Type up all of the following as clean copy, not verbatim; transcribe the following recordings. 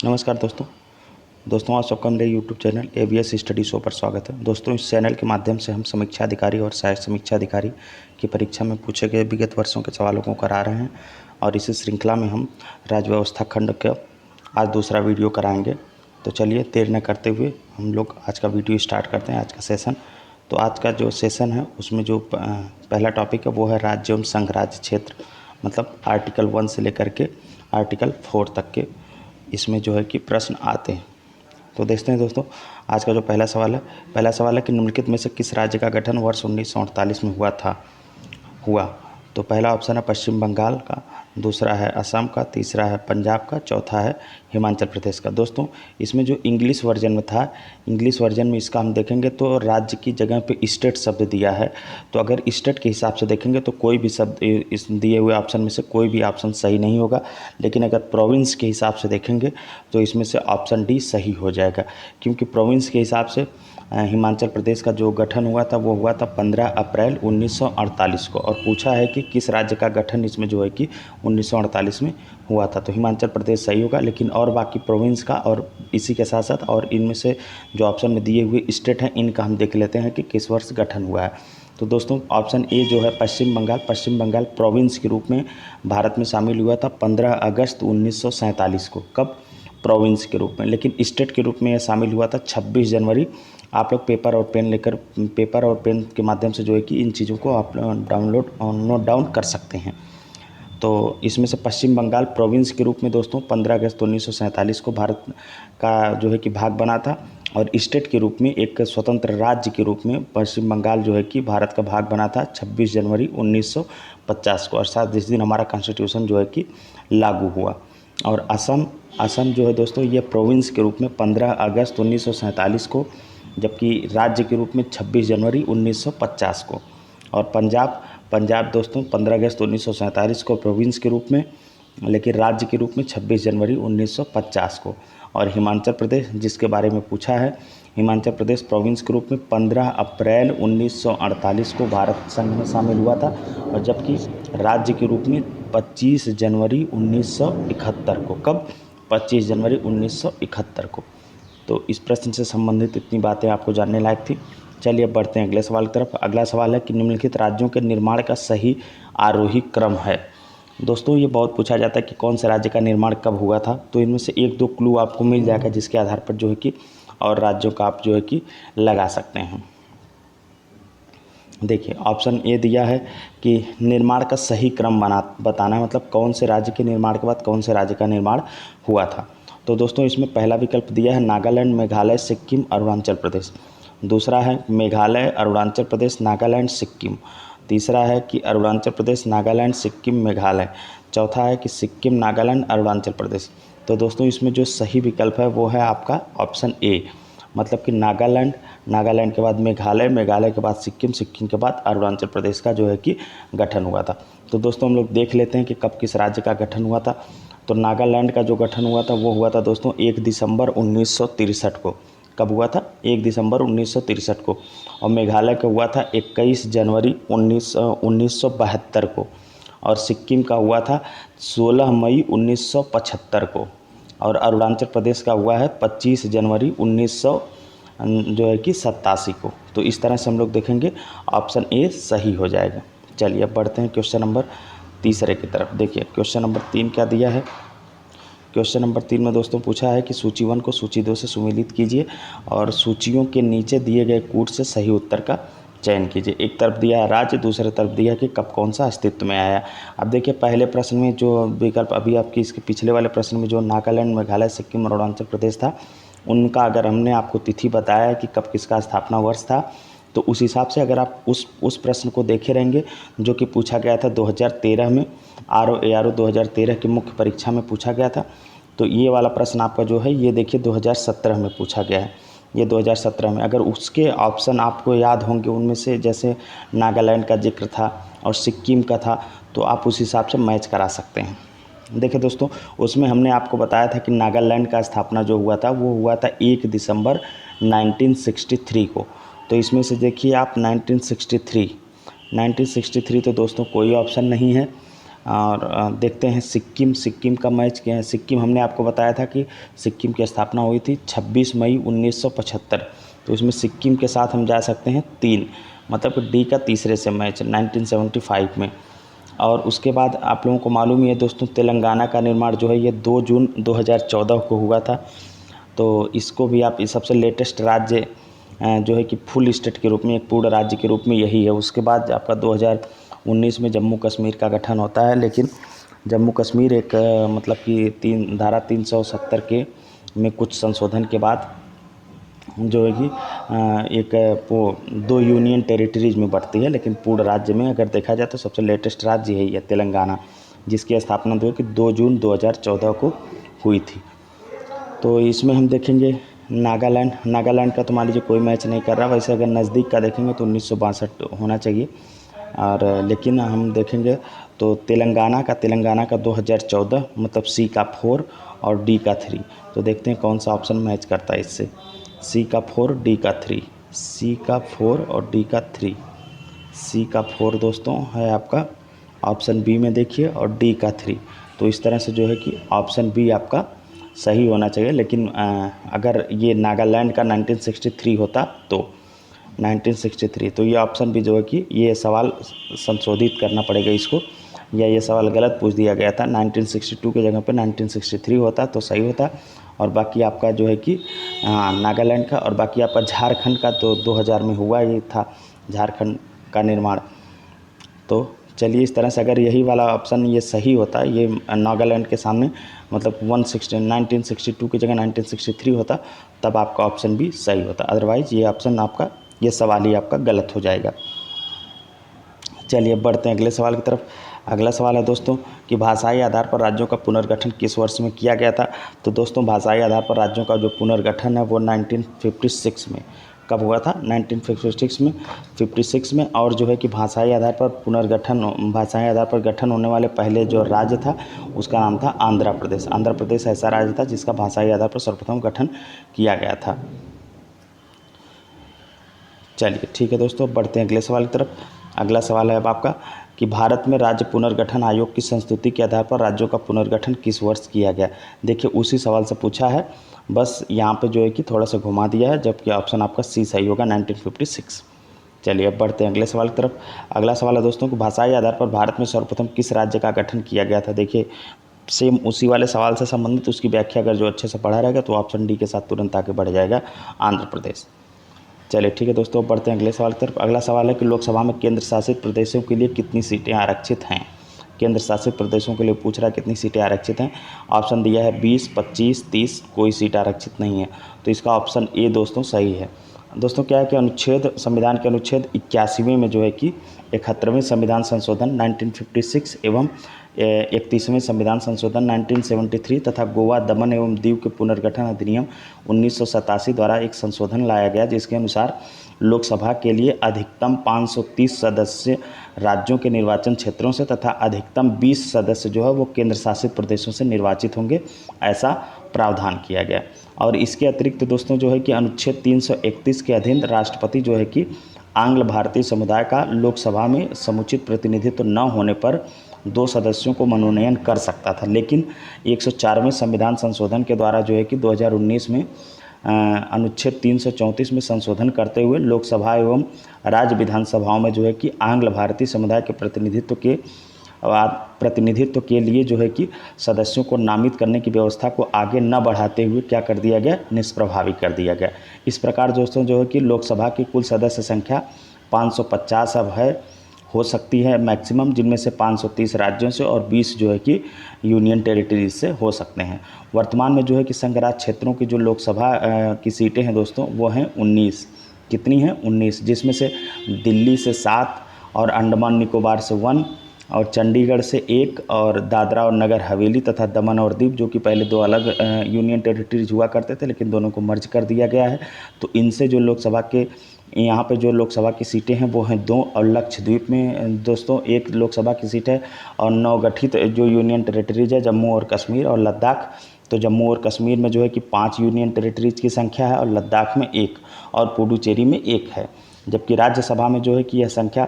नमस्कार दोस्तों आप सबका मेरे YouTube channel ABS study show पर स्वागत है। दोस्तों इस चैनल के माध्यम से हम समीक्षा अधिकारी और सहायक समीक्षा अधिकारी की परीक्षा में पूछे गए विगत वर्षों के सवालों को करा रहे हैं और इसी श्रृंखला में हम राज्य व्यवस्था खंड का आज दूसरा वीडियो कराएंगे। तो चलिए देर न करते हुए हम लोग आज का वीडियो स्टार्ट करते हैं, आज का सेशन। तो आज का जो सेशन है उसमें जो पहला टॉपिक है वो है राज्य एवं संघ राज्य क्षेत्र, मतलब आर्टिकल 1 से लेकर के आर्टिकल 4 तक के इसमें जो है कि प्रश्न आते हैं। तो देखते हैं दोस्तों आज का जो पहला सवाल है कि निम्नलिखित में से किस राज्य का गठन वर्ष 1948 में हुआ। तो पहला ऑप्शन है पश्चिम बंगाल का, दूसरा है असम का, तीसरा है पंजाब का, चौथा है हिमाचल प्रदेश का। दोस्तों इसमें जो इंग्लिश वर्जन में था, इंग्लिश वर्जन में इसका हम देखेंगे तो राज्य की जगह पे स्टेट शब्द दिया है। तो अगर स्टेट के हिसाब से देखेंगे तो कोई भी शब्द इस दिए हुए ऑप्शन में से कोई भी ऑप्शन सही नहीं होगा, लेकिन अगर प्रोविंस के हिसाब से देखेंगे तो इसमें से ऑप्शन डी सही हो जाएगा, क्योंकि प्रोविंस के हिसाब से हिमाचल प्रदेश का जो गठन हुआ था वो हुआ था 15 अप्रैल 1948 को, और पूछा है कि किस राज्य का गठन इसमें जो है कि 1948 में हुआ था। तो हिमाचल प्रदेश सही होगा, लेकिन और बाकी प्रोविंस का और इसी के साथ साथ और इनमें से जो ऑप्शन में दिए हुए स्टेट हैं इनका हम देख लेते हैं कि किस वर्ष गठन हुआ है। तो दोस्तों ऑप्शन ए जो है पश्चिम बंगाल प्रोविंस के रूप में भारत में शामिल हुआ था 15 अगस्त 1947 को। कब? प्रोविंस के रूप में। लेकिन स्टेट के रूप में यह शामिल हुआ था 26 जनवरी। आप लोग पेपर और पेन के माध्यम से जो है कि इन चीज़ों को आप नोट डाउन कर सकते हैं। तो इसमें से पश्चिम बंगाल प्रोविंस के रूप में दोस्तों 15 अगस्त 1947 को भारत का जो है कि भाग बना था, और स्टेट के रूप में एक स्वतंत्र राज्य के रूप में पश्चिम बंगाल जो है कि भारत का भाग बना था 26 जनवरी 1950 को, और साथ जिस दिन हमारा कॉन्स्टिट्यूशन जो है कि लागू हुआ। और असम जो है दोस्तों ये प्रोविंस के रूप में 15 अगस्त 1947 को, जबकि राज्य के रूप में 26 जनवरी 1950 को। और पंजाब दोस्तों 15 अगस्त 1947 को प्रोविंस के रूप में, लेकिन राज्य के रूप में 26 जनवरी 1950 को। और हिमाचल प्रदेश जिसके बारे में पूछा है, हिमाचल प्रदेश प्रोविंस के रूप में 15 अप्रैल 1948 को भारत संघ में शामिल हुआ था, और जबकि राज्य के रूप में 25 जनवरी 1971 को। कब? 25 जनवरी 1971 को। तो इस प्रश्न से संबंधित इतनी बातें आपको जानने लायक थी। चलिए अब बढ़ते हैं अगले सवाल की तरफ। अगला सवाल है कि निम्नलिखित राज्यों के निर्माण का सही आरोही क्रम है। दोस्तों ये बहुत पूछा जाता है कि कौन से राज्य का निर्माण कब हुआ था, तो इनमें से एक दो क्लू आपको मिल जाएगा जिसके आधार पर जो है कि और राज्यों का आप जो है कि लगा सकते हैं। देखिए ऑप्शन ए दिया है कि निर्माण का सही क्रम बताना है, मतलब कौन से राज्य के निर्माण के बाद कौन से राज्य का निर्माण हुआ था। तो दोस्तों इसमें पहला विकल्प दिया है नागालैंड, मेघालय, सिक्किम, अरुणाचल प्रदेश। दूसरा है मेघालय, अरुणाचल प्रदेश, नागालैंड, सिक्किम। तीसरा है कि अरुणाचल प्रदेश, नागालैंड, सिक्किम, मेघालय। चौथा है कि सिक्किम, नागालैंड, अरुणाचल प्रदेश। तो दोस्तों इसमें जो सही विकल्प है वो है आपका ऑप्शन ए, मतलब कि नागालैंड के बाद मेघालय, मेघालय के बाद सिक्किम, सिक्किम के बाद अरुणाचल प्रदेश का जो है कि गठन हुआ था। तो दोस्तों हम लोग देख लेते हैं कि कब किस राज्य का गठन हुआ था। तो नागालैंड का जो गठन हुआ था वो हुआ था दोस्तों 1 दिसंबर 1963 को। कब हुआ था? 1 दिसंबर 1963 को। और मेघालय का हुआ था 21 जनवरी 1972 को। और सिक्किम का हुआ था 16 मई 1975 को। और अरुणाचल प्रदेश का हुआ है 25 जनवरी 1987 को। तो इस तरह से हम लोग देखेंगे ऑप्शन ए सही हो जाएगा। चलिए अब बढ़ते हैं क्वेश्चन नंबर तीसरे की तरफ। देखिए क्वेश्चन नंबर 3 क्या दिया है। क्वेश्चन नंबर 3 में दोस्तों पूछा है कि सूची 1 को सूची 2 से सुमेलित कीजिए और सूचियों के नीचे दिए गए कूट से सही उत्तर का चयन कीजिए। एक तरफ दिया है राज्य, दूसरे तरफ दिया है कि कब कौन सा अस्तित्व में आया। अब देखिए पहले प्रश्न में जो विकल्प अभी आपकी इसके पिछले वाले प्रश्न में जो नागालैंड, मेघालय, सिक्किम और अरुणाचल प्रदेश था, उनका अगर हमने आपको तिथि बताया है कि कब किसका स्थापना वर्ष था, तो उस हिसाब से अगर आप उस प्रश्न को देखे रहेंगे जो कि पूछा गया था 2013 में, ARO 2013 की मुख्य परीक्षा में पूछा गया था। तो ये वाला प्रश्न आपका जो है ये देखिए 2017 में पूछा गया है। ये 2017 में, अगर उसके ऑप्शन आपको याद होंगे उनमें से, जैसे नागालैंड का जिक्र था और सिक्किम का था, तो आप उस हिसाब से मैच करा सकते हैं। देखिए दोस्तों उसमें हमने आपको बताया था कि नागालैंड का स्थापना जो हुआ था वो हुआ था 1 दिसंबर 1963 को। तो इसमें से देखिए आप 1963 तो दोस्तों कोई ऑप्शन नहीं है। और देखते हैं सिक्किम का मैच क्या है। सिक्किम हमने आपको बताया था कि सिक्किम की स्थापना हुई थी 26 मई 1975। तो इसमें सिक्किम के साथ हम जा सकते हैं 3, मतलब डी का तीसरे से मैच 1975 में। और उसके बाद आप लोगों को मालूम ही है दोस्तों, तेलंगाना का निर्माण जो है ये 2 जून 2014 को हुआ था। तो इसको भी आप इस सबसे लेटेस्ट राज्य जो है कि फुल स्टेट के रूप में, एक पूर्ण राज्य के रूप में यही है। उसके बाद आपका 2019 में जम्मू कश्मीर का गठन होता है, लेकिन जम्मू कश्मीर एक मतलब कि धारा 370 के में कुछ संशोधन के बाद जो है कि एक वो 2 यूनियन टेरिटरीज में बढ़ती है, लेकिन पूर्ण राज्य में अगर देखा जाए तो सबसे लेटेस्ट राज्य यही है तेलंगाना, जिसकी स्थापना जो है कि 2 जून 2014 को हुई थी। तो इसमें हम देखेंगे नागालैंड का तो मान लीजिए कोई मैच नहीं कर रहा। वैसे अगर नज़दीक का देखेंगे तो 1962 होना चाहिए, और लेकिन हम देखेंगे तो तेलंगाना का 2014, मतलब सी का 4 और डी का 3। तो देखते हैं कौन सा ऑप्शन मैच करता है इससे। सी का 4, डी का 3, सी का 4 और डी का 3। सी का 4 दोस्तों है आपका ऑप्शन बी में देखिए, और डी का 3। तो इस तरह से जो है कि ऑप्शन बी आपका सही होना चाहिए। लेकिन अगर ये नागालैंड का 1963 होता तो 1963, तो ये ऑप्शन भी जो है कि ये सवाल संशोधित करना पड़ेगा इसको, या ये सवाल गलत पूछ दिया गया था। 1962 की जगह पे 1963 होता तो सही होता। और बाकी आपका जो है कि नागालैंड का, और बाकी आपका झारखंड का तो 2000 में हुआ ही था झारखंड का निर्माण। तो चलिए, इस तरह से अगर यही वाला ऑप्शन ये सही होता, ये नागालैंड के सामने, मतलब 1962 की जगह 1963 होता, तब आपका ऑप्शन भी सही होता। अदरवाइज़ ये ऑप्शन आपका, ये सवाल ही आपका गलत हो जाएगा। चलिए बढ़ते हैं अगले सवाल की तरफ। अगला सवाल है दोस्तों कि भाषाई आधार पर राज्यों का पुनर्गठन किस वर्ष में किया गया था। तो दोस्तों भाषाई आधार पर राज्यों का जो पुनर्गठन है वो 1956 में। कब हुआ था? 1956 में। और जो है कि भाषाई आधार पर गठन होने वाले पहले जो राज्य था उसका नाम था आंध्र प्रदेश। आंध्र प्रदेश ऐसा राज्य था जिसका भाषाई आधार पर सर्वप्रथम गठन किया गया था। चलिए ठीक है दोस्तों, बढ़ते हैं अगले सवाल की तरफ। अगला सवाल है अब आपका कि भारत में राज्य पुनर्गठन आयोग की संस्तुति के आधार पर राज्यों का पुनर्गठन किस वर्ष किया गया। देखिए उसी सवाल से पूछा है, बस यहाँ पे जो है कि थोड़ा सा घुमा दिया है, जबकि ऑप्शन आपका सी सही होगा 1956। चलिए अब बढ़ते हैं अगले सवाल की तरफ। अगला सवाल है दोस्तों कि भाषाई आधार पर भारत में सर्वप्रथम किस राज्य का गठन किया गया था। देखिए सेम उसी वाले सवाल से संबंधित उसकी व्याख्या अगर जो अच्छे से पढ़ा रहेगा तो ऑप्शन डी के साथ तुरंत आगे बढ़ जाएगा, आंध्र प्रदेश। चलिए ठीक है दोस्तों, बढ़ते हैं अगले सवाल की तरफ। अगला सवाल है कि लोकसभा में केंद्र शासित प्रदेशों के लिए कितनी सीटें आरक्षित हैं। केंद्र शासित प्रदेशों के लिए पूछ रहा है कितनी सीटें आरक्षित हैं। ऑप्शन दिया है 20, 25, 30, कोई सीट आरक्षित नहीं है। तो इसका ऑप्शन ए दोस्तों सही है। दोस्तों क्या है कि संविधान के अनुच्छेद 81वें में जो है कि 71वें संविधान संशोधन 1956 एवं 31वें संविधान संशोधन 1973 तथा गोवा, दमन एवं दीव के पुनर्गठन अधिनियम 1987 द्वारा एक संशोधन लाया गया, जिसके अनुसार लोकसभा के लिए अधिकतम 530 सदस्य राज्यों के निर्वाचन क्षेत्रों से तथा अधिकतम 20 सदस्य जो है वो केंद्र शासित प्रदेशों से निर्वाचित होंगे, ऐसा प्रावधान किया गया। और इसके अतिरिक्त दोस्तों जो है कि अनुच्छेद 331 के अधीन राष्ट्रपति जो है कि आंग्ल भारतीय समुदाय का लोकसभा में समुचित प्रतिनिधित्व न होने पर 2 सदस्यों को मनोनयन कर सकता था, लेकिन 104वें संविधान संशोधन के द्वारा जो है कि 2019 में अनुच्छेद 334 में संशोधन करते हुए लोकसभा एवं राज्य विधानसभाओं में जो है कि आंग्ल भारतीय समुदाय के प्रतिनिधित्व के लिए जो है कि सदस्यों को नामित करने की व्यवस्था को आगे न बढ़ाते हुए क्या कर दिया गया, निष्प्रभावी कर दिया गया। इस प्रकार दोस्तों जो है कि लोकसभा की कुल सदस्य संख्या 550 अब हो सकती है मैक्सिमम, जिनमें से 530 राज्यों से और 20 जो है कि यूनियन टेरिटरीज से हो सकते हैं। वर्तमान में जो है कि संघ राज्य क्षेत्रों की जो लोकसभा की सीटें हैं दोस्तों वो हैं 19। कितनी हैं? 19, जिसमें से दिल्ली से 7 और अंडमान निकोबार से 1 और चंडीगढ़ से 1 और दादरा और नगर हवेली तथा दमन और दीव, जो कि पहले 2 अलग यूनियन टेरिटरीज हुआ करते थे लेकिन दोनों को मर्ज कर दिया गया है। तो इनसे जो लोकसभा के यहाँ पे जो लोकसभा की सीटें हैं वो हैं 2, और लक्षद्वीप में दोस्तों 1 लोकसभा की सीट है, और नवगठित जो यूनियन टेरिटरीज है जम्मू और कश्मीर और लद्दाख। तो जम्मू और कश्मीर में जो है कि 5 यूनियन टेरिटरीज की संख्या है और लद्दाख में 1 और पुडुचेरी में 1 है। जबकि राज्यसभा में जो है कि यह संख्या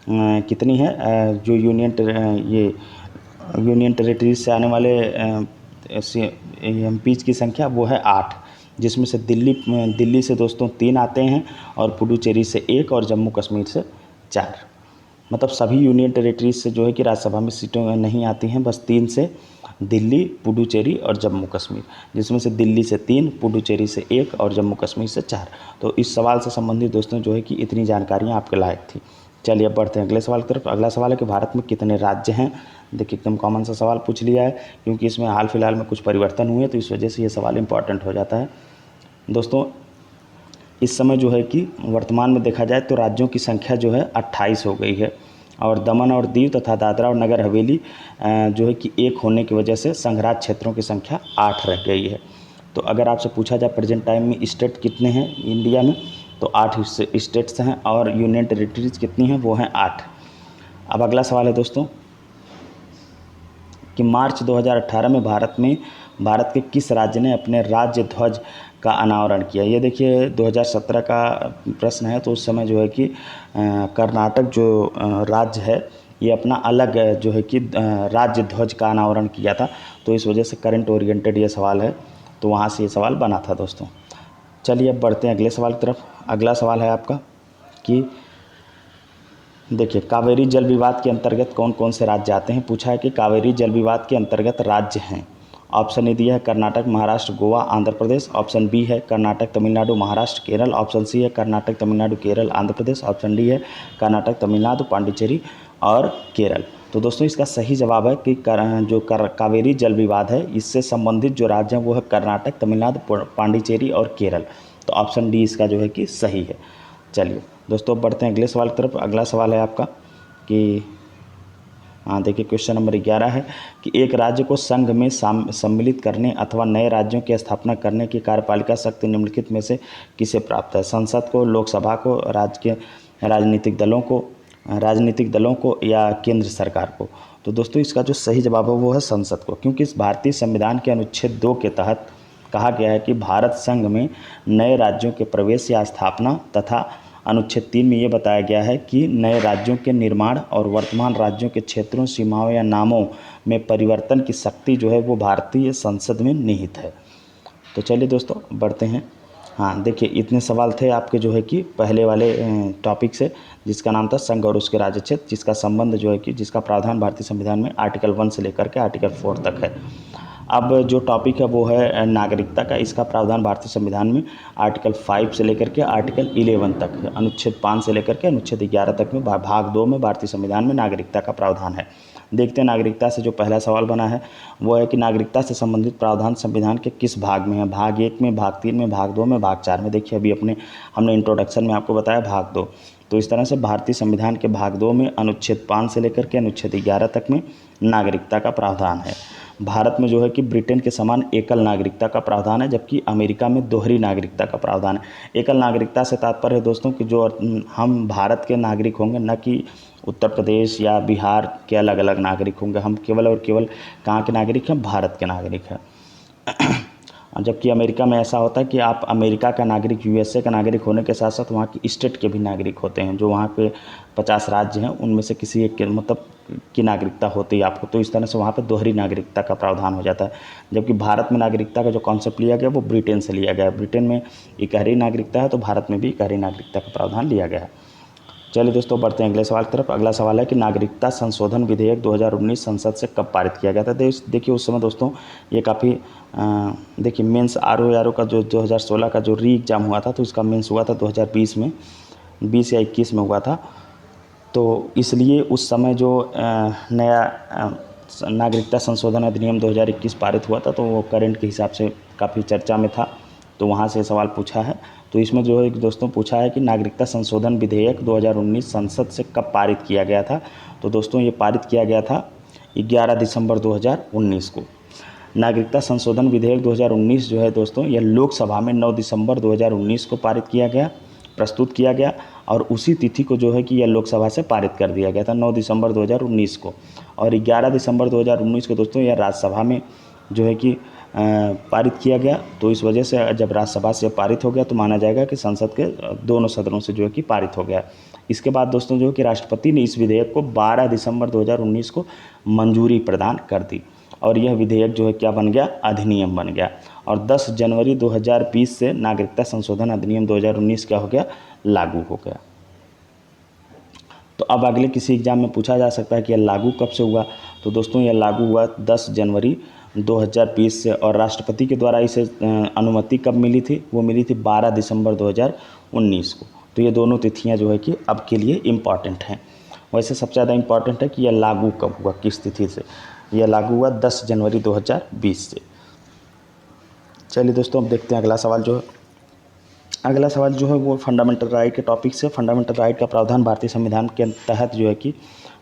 कितनी है, जो यूनियन ये यूनियन टेरिटरीज से आने वाले एमपीज की संख्या वो है 8, जिसमें से दिल्ली से दोस्तों 3 आते हैं और पुडुचेरी से 1 और जम्मू कश्मीर से 4। मतलब सभी यूनियन टेरिटरीज से जो है कि राज्यसभा में सीटें नहीं आती हैं, बस 3 से दिल्ली, पुडुचेरी और जम्मू कश्मीर, जिसमें से दिल्ली से 3, पुडुचेरी से 1 और जम्मू कश्मीर से 4। तो इस सवाल से संबंधित दोस्तों जो है कि इतनी जानकारियाँ आपके लायक थी। चलिए अब बढ़ते हैं अगले सवाल की तरफ। अगला सवाल है कि भारत में कितने राज्य हैं। देखिए एकदम कॉमन सा सवाल पूछ लिया है, क्योंकि इसमें हाल फिलहाल में कुछ परिवर्तन हुए, तो इस वजह से ये सवाल इंपॉर्टेंट हो जाता है। दोस्तों इस समय जो है कि वर्तमान में देखा जाए तो राज्यों की संख्या जो है 28 हो गई है, और दमन और दीव तथा दादरा और नगर हवेली जो है कि 1 होने की वजह से संघराज्य क्षेत्रों की संख्या 8 रह गई है। तो अगर आपसे पूछा जाए प्रेजेंट टाइम में स्टेट कितने हैं इंडिया में, तो 8 स्टेट्स हैं, और यूनियन टेरिटरीज कितनी हैं, वो हैं 8। अब अगला सवाल है दोस्तों कि मार्च 2018 में भारत के किस राज्य ने अपने राज्य ध्वज का अनावरण किया। ये देखिए 2017 का प्रश्न है, तो उस समय जो है कि कर्नाटक जो राज्य है ये अपना अलग जो है कि राज्य ध्वज का अनावरण किया था, तो इस वजह से करंट ओरिएंटेड ये सवाल है, तो वहाँ से ये सवाल बना था दोस्तों। चलिए अब बढ़ते हैं अगले सवाल की तरफ। अगला सवाल है आपका कि देखिए कावेरी जल विवाद के अंतर्गत कौन कौन से राज्य आते हैं। पूछा है कि कावेरी जल विवाद के अंतर्गत राज्य हैं। ऑप्शन ए दिया है कर्नाटक, महाराष्ट्र, गोवा, आंध्र प्रदेश। ऑप्शन बी है कर्नाटक, तमिलनाडु, महाराष्ट्र, केरल। ऑप्शन सी है कर्नाटक, तमिलनाडु, केरल, आंध्र प्रदेश। ऑप्शन डी है कर्नाटक, तमिलनाडु, पांडिचेरी और केरल। तो दोस्तों इसका सही जवाब है कि कावेरी जल विवाद है, इससे संबंधित जो राज्य हैं वो है कर्नाटक, तमिलनाडु, पांडिचेरी और केरल। तो ऑप्शन डी इसका जो है कि सही है। चलिए दोस्तों बढ़ते हैं अगले सवाल की तरफ। अगला सवाल है आपका कि देखिए क्वेश्चन नंबर 11 है कि एक राज्य को संघ में सम्मिलित करने अथवा नए राज्यों की स्थापना करने की कार्यपालिका शक्ति निम्नलिखित में से किसे प्राप्त है। संसद को, लोकसभा को, राज्य के राजनीतिक दलों को या केंद्र सरकार को। तो दोस्तों इसका जो सही जवाब है वो है संसद को, क्योंकि इस भारतीय संविधान के अनुच्छेद 2 के तहत कहा गया है कि भारत संघ में नए राज्यों के प्रवेश या स्थापना, तथा अनुच्छेद 3 में ये बताया गया है कि नए राज्यों के निर्माण और वर्तमान राज्यों के क्षेत्रों, सीमाओं या नामों में परिवर्तन की शक्ति जो है वो भारतीय संसद में निहित है। तो चलिए दोस्तों बढ़ते हैं। देखिए इतने सवाल थे आपके जो है कि पहले वाले टॉपिक से, जिसका नाम था संघ और उसके राज्य क्षेत्र, जिसका संबंध जो है कि जिसका प्रावधान भारतीय संविधान में आर्टिकल 1 से लेकर के आर्टिकल 4 तक है। अब जो टॉपिक है वो है नागरिकता का। इसका प्रावधान भारतीय संविधान में आर्टिकल 5 से लेकर के आर्टिकल 11 तक है। अनुच्छेद 5 से लेकर के अनुच्छेद 11 तक में भाग 2 में भारतीय संविधान में नागरिकता का प्रावधान है। देखते हैं नागरिकता से जो पहला सवाल बना है वो है कि नागरिकता से संबंधित प्रावधान संविधान के किस भाग में है। भाग 1 में, भाग 3 में, भाग 2 में, भाग 4 में। देखिए अभी हमने इंट्रोडक्शन में आपको बताया भाग 2। तो इस तरह से भारतीय संविधान के भाग 2 में अनुच्छेद 5 से लेकर के अनुच्छेद 11 तक में नागरिकता का प्रावधान है। भारत में जो है कि ब्रिटेन के समान एकल नागरिकता का प्रावधान है, जबकि अमेरिका में दोहरी नागरिकता का प्रावधान है। एकल नागरिकता से तात्पर्य है दोस्तों कि जो हम भारत के नागरिक होंगे, न कि उत्तर प्रदेश या बिहार के अलग अलग नागरिक होंगे। हम केवल और केवल कहाँ के नागरिक हैं, भारत के नागरिक हैं। जबकि अमेरिका में ऐसा होता है कि आप अमेरिका का नागरिक, यूएसए का नागरिक होने के साथ साथ वहाँ की स्टेट के भी नागरिक होते हैं। जो वहाँ पे 50 राज्य हैं उनमें से किसी एक के मतलब की नागरिकता होती है आपको। तो इस तरह से वहाँ पे दोहरी नागरिकता का प्रावधान हो जाता है। जबकि भारत में नागरिकता का जो कॉन्सेप्ट लिया गया वो ब्रिटेन से लिया गया है। ब्रिटेन में इकहरी नागरिकता है, तो भारत में भी इकहरी नागरिकता का प्रावधान लिया गया है। चलिए दोस्तों बढ़ते हैं अगले सवाल की तरफ। अगला सवाल है कि नागरिकता संशोधन विधेयक 2019 संसद से कब पारित किया गया था। देखिए उस समय दोस्तों ये काफ़ी देखिए मेंस आरओ का जो 2016 का जो री एग्ज़ाम हुआ था, तो इसका मेंस हुआ था 2020 में, 20 या 21 में हुआ था। तो इसलिए उस समय जो नया नागरिकता संशोधन अधिनियम 2021 पारित हुआ था, तो वो करंट के हिसाब से काफ़ी चर्चा में था, तो वहाँ से सवाल पूछा है। तो इसमें जो है दोस्तों पूछा है कि नागरिकता संशोधन विधेयक 2019 संसद से कब पारित किया गया था। तो दोस्तों ये पारित किया गया था 11 दिसंबर 2019 को। नागरिकता संशोधन विधेयक 2019 जो है दोस्तों यह लोकसभा में 9 दिसंबर 2019 को पारित किया गया, प्रस्तुत किया गया, और उसी तिथि को जो है कि यह लोकसभा से पारित कर दिया गया था 9 दिसंबर 2019 को। और 11 दिसंबर 2019 को दोस्तों यह राज्यसभा में जो है कि पारित किया गया। तो इस वजह से जब राज्यसभा से पारित हो गया तो माना जाएगा कि संसद के दोनों सदनों से जो है कि पारित हो गया। इसके बाद दोस्तों जो है कि राष्ट्रपति ने इस विधेयक को 12 दिसंबर 2019 को मंजूरी प्रदान कर दी और यह विधेयक जो है क्या बन गया, अधिनियम बन गया। और 10 जनवरी 2020 से नागरिकता संशोधन अधिनियम 2019 क्या हो गया, लागू हो गया। तो अब अगले किसी एग्जाम में पूछा जा सकता है कि यह लागू कब से हुआ। तो दोस्तों यह लागू हुआ 10 जनवरी 2020 से, और राष्ट्रपति के द्वारा इसे अनुमति कब मिली थी, वो मिली थी 12 दिसंबर 2019 को। तो ये दोनों तिथियां जो है कि अब के लिए इम्पॉर्टेंट हैं। वैसे सबसे ज़्यादा इम्पॉर्टेंट है कि यह लागू कब हुआ, किस तिथि से। यह लागू हुआ 10 जनवरी 2020 से। चलिए दोस्तों अब देखते हैं अगला सवाल जो है। अगला सवाल जो है वो फंडामेंटल राइट के टॉपिक से। फंडामेंटल राइट का प्रावधान भारतीय संविधान के तहत जो है कि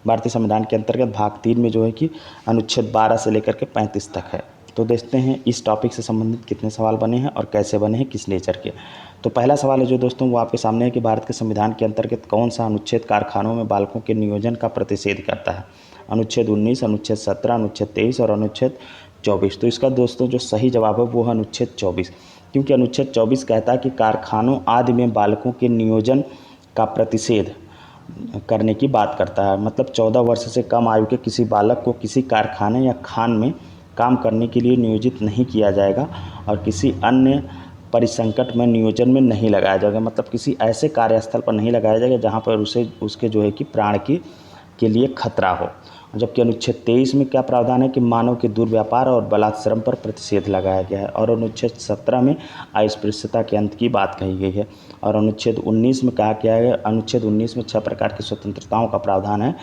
भारतीय संविधान के अंतर्गत भाग 3 में जो है कि अनुच्छेद 12 से लेकर के 35 तक है। तो देखते हैं इस टॉपिक से संबंधित कितने सवाल बने हैं और कैसे बने हैं, किस नेचर के। तो पहला सवाल है जो दोस्तों वो आपके सामने है कि भारत के संविधान के अंतर्गत कौन सा अनुच्छेद कारखानों में बालकों के नियोजन का प्रतिषेध करता है। अनुच्छेद 19, अनुच्छेद 17, अनुच्छेद 23 और अनुच्छेद 24। तो इसका दोस्तों जो सही जवाब है वो है अनुच्छेद 24, क्योंकि अनुच्छेद 24 कहता है कि कारखानों आदि में बालकों के नियोजन का प्रतिषेध करने की बात करता है। मतलब 14 वर्ष से कम आयु के किसी बालक को किसी कारखाने या खान में काम करने के लिए नियोजित नहीं किया जाएगा और किसी अन्य परिसंकट में नियोजन में नहीं लगाया जाएगा। मतलब किसी ऐसे कार्यस्थल पर नहीं लगाया जाएगा जहाँ पर उसके जो है कि प्राण के लिए खतरा हो। जबकि अनुच्छेद 23 में क्या प्रावधान है कि मानव के दुर्व्यापार और बलात्श्रम पर प्रतिषेध लगाया गया है। और अनुच्छेद 17 में अस्पृश्यता के अंत की बात कही गई है। और अनुच्छेद 19 में कहा गया है, अनुच्छेद 19 में 6 प्रकार की स्वतंत्रताओं का प्रावधान है।